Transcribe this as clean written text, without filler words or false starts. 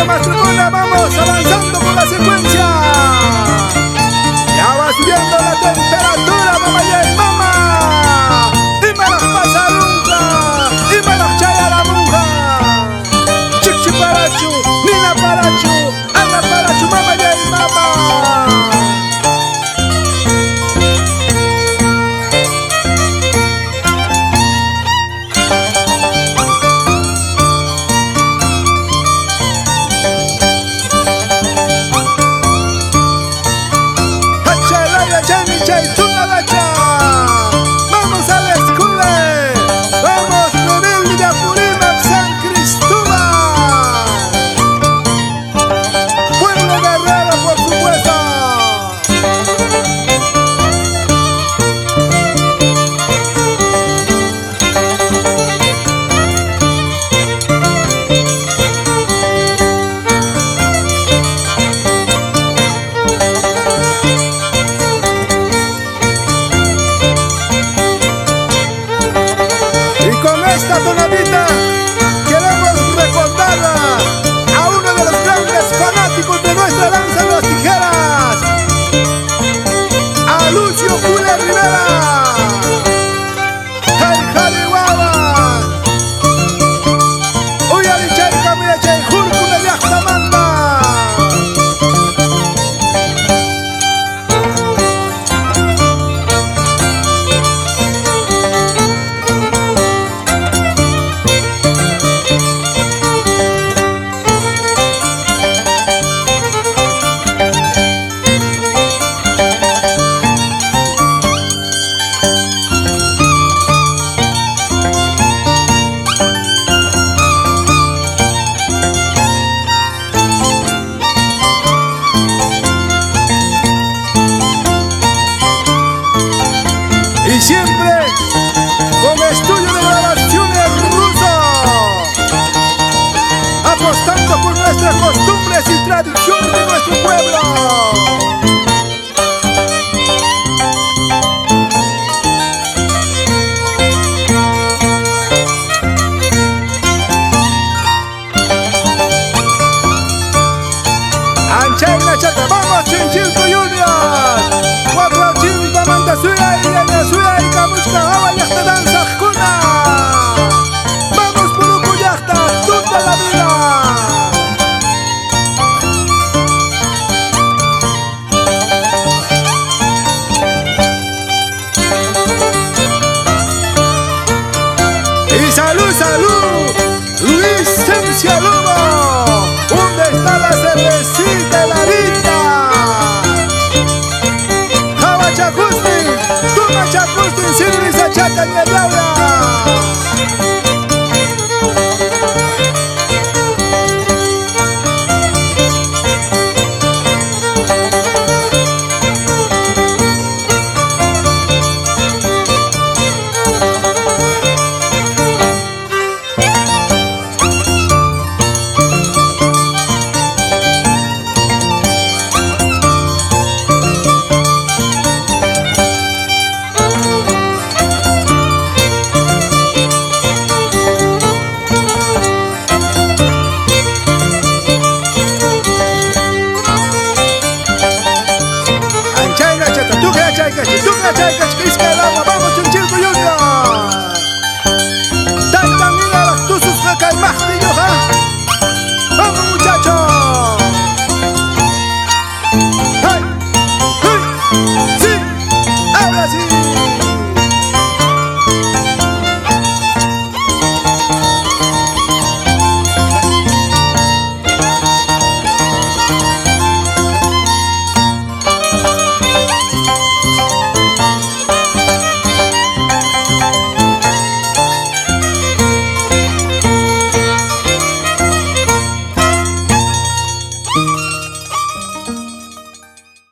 Vamos, Mastricuna, vamos avanzando con la secuencia. Ya va subiendo la temperatura, mamá y mamá. Y me las pasa nunca, y me las chaya la monja. Chichi parachu, nina parachu, ana parachu, mamá y mamá. Vamos a la escuela, vamos Rebelde de Apurímac, San Cristóbal, pueblo guerrero por supuesto. Esta tonadita queremos recordarla a uno de los grandes fanáticos de nuestra danza de las tijeras, a Lucio Cule Rivera. ¡Hey, Jarihuahua! ¡Uyari chay camilla chay jurcule de Ajtamanta! Y siempre con estudio de grabaciones ruso, apostando por nuestras costumbres y tradiciones de nuestro pueblo. Ancha y la chata, vamos Chinchilco Junior, Guapo Chinta Manta Suya y Suya y Kamuchka, Hawa y esta danza.